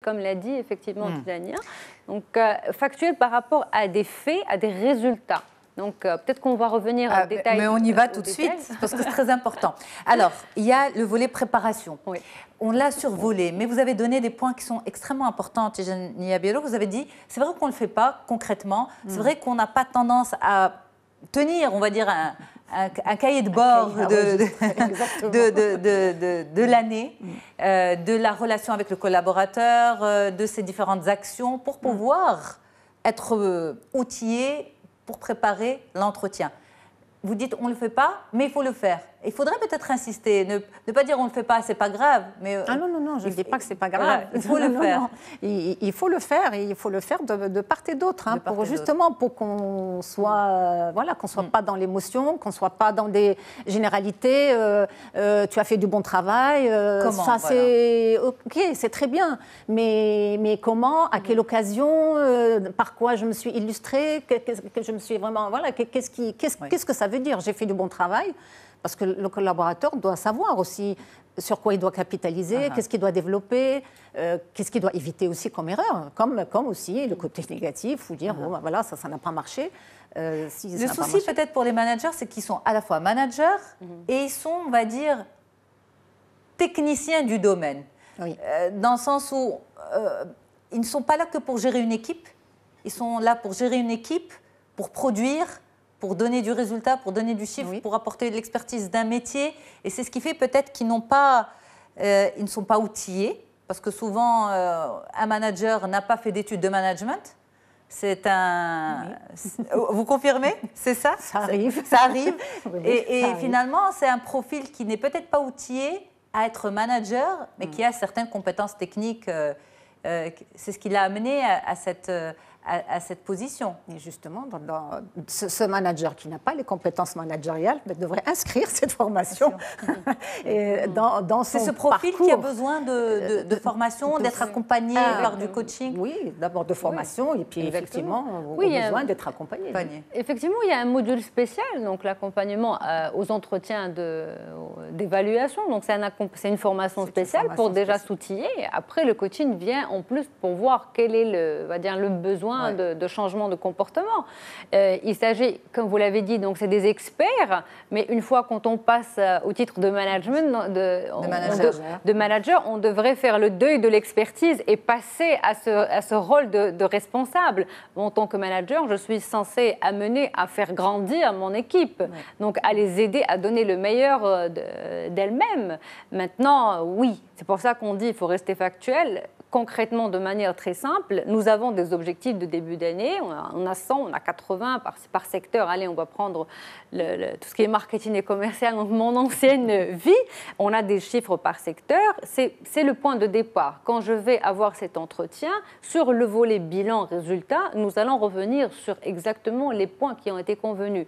comme l'a dit effectivement Tijania. Donc, factuel par rapport à des faits, à des résultats. Donc, peut-être qu'on va revenir en détail. Mais on y va tout de suite, parce que c'est très important. Alors, il y a le volet préparation. Oui. On l'a survolé, mais vous avez donné des points qui sont extrêmement importants, Tijania Bielo. Vous avez dit, c'est vrai qu'on ne le fait pas concrètement. C'est vrai qu'on n'a pas tendance à tenir, on va dire, un cahier de bord de l'année, de la relation avec le collaborateur, de ses différentes actions pour pouvoir être outillé pour préparer l'entretien. Vous dites on ne le fait pas, mais il faut le faire. Il faudrait peut-être insister, ne pas dire on ne le fait pas, c'est pas grave. Mais ah non, je ne dis pas que c'est pas grave. Voilà, il faut le faire. Non. Il faut le faire, et il faut le faire de part et d'autre, hein, justement pour qu'on soit, qu'on soit pas dans l'émotion, qu'on soit pas dans des généralités. Tu as fait du bon travail. Comment, ça c'est ok, c'est très bien. Mais comment, à quelle occasion, par quoi je me suis illustrée, que je me suis vraiment, qu'est-ce que ça veut dire? J'ai fait du bon travail. Parce que le collaborateur doit savoir aussi sur quoi il doit capitaliser, qu'est-ce qu'il doit développer, qu'est-ce qu'il doit éviter aussi comme erreur, comme aussi le côté négatif, ou dire, bon, ben voilà, ça n'a pas marché. Le souci peut-être pour les managers, c'est qu'ils sont à la fois managers et ils sont, on va dire, techniciens du domaine. Oui. Dans le sens où ils ne sont pas là que pour gérer une équipe, ils sont là pour gérer une équipe, pour produire, pour donner du résultat, pour donner du chiffre, pour apporter de l'expertise d'un métier. Et c'est ce qui fait peut-être qu'ils ils ne sont pas outillés, parce que souvent, un manager n'a pas fait d'études de management. C'est un... Vous confirmez? C'est ça? Ça arrive. Ça arrive. Et finalement, c'est un profil qui n'est peut-être pas outillé à être manager, mais qui a certaines compétences techniques. C'est ce qui l'a amené à cette position. Et justement, ce manager qui n'a pas les compétences managériales devrait inscrire cette formation dans son C'est ce profil parcours. Qui a besoin de formation, d'être accompagné par du coaching. Oui, d'abord de formation, et puis effectivement, on a besoin d'être accompagné. Effectivement, il y a un module spécial, donc l'accompagnement aux entretiens d'évaluation. Donc c'est une formation spéciale pour déjà s'outiller. Après, le coaching vient en plus pour voir quel est le besoin de changement de comportement. Il s'agit, comme vous l'avez dit, donc c'est des experts, mais une fois quand on passe au titre de management, de manager, on devrait faire le deuil de l'expertise et passer à ce rôle de responsable. En tant que manager, je suis censée amener à faire grandir mon équipe, donc à les aider à donner le meilleur d'elles-mêmes. Maintenant, oui, c'est pour ça qu'on dit qu'il faut rester factuel. Concrètement, de manière très simple, nous avons des objectifs de début d'année. On a 100, on a 80 par secteur. Allez, on va prendre tout ce qui est marketing et commercial, donc mon ancienne vie. On a des chiffres par secteur. C'est le point de départ. Quand je vais avoir cet entretien, sur le volet bilan résultat, nous allons revenir sur exactement les points qui ont été convenus.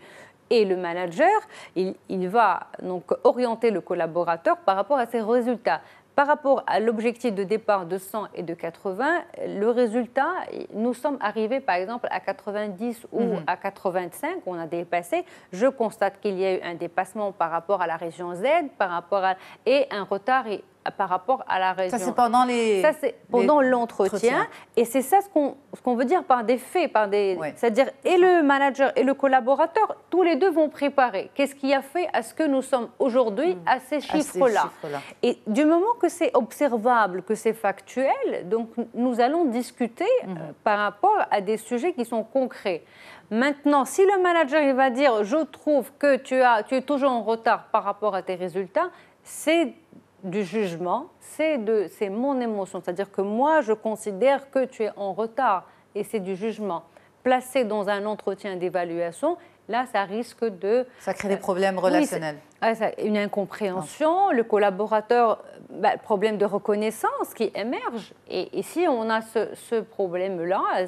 Et le manager, il va donc orienter le collaborateur par rapport à ses résultats. Par rapport à l'objectif de départ de 100 et de 80, le résultat, nous sommes arrivés par exemple à 90 ou à 85, on a dépassé. Je constate qu'il y a eu un dépassement par rapport à la région Z, et un retard par rapport à la région. Ça, c'est pendant l'entretien. Et c'est ça ce qu'on veut dire par des faits. C'est-à-dire, et le manager et le collaborateur, tous les deux vont préparer. Qu'est-ce qui a fait à ce que nous sommes aujourd'hui à ces chiffres-là? Et du moment que c'est observable, que c'est factuel, donc nous allons discuter par rapport à des sujets qui sont concrets. Maintenant, si le manager il va dire « je trouve que tu es toujours en retard par rapport à tes résultats », c'est du jugement, c'est mon émotion. C'est-à-dire que moi, je considère que tu es en retard et c'est du jugement. Placé dans un entretien d'évaluation, là, ça risque de... Ça crée des problèmes relationnels. Une incompréhension, le collaborateur, problème de reconnaissance qui émerge. Et si on a ce problème-là,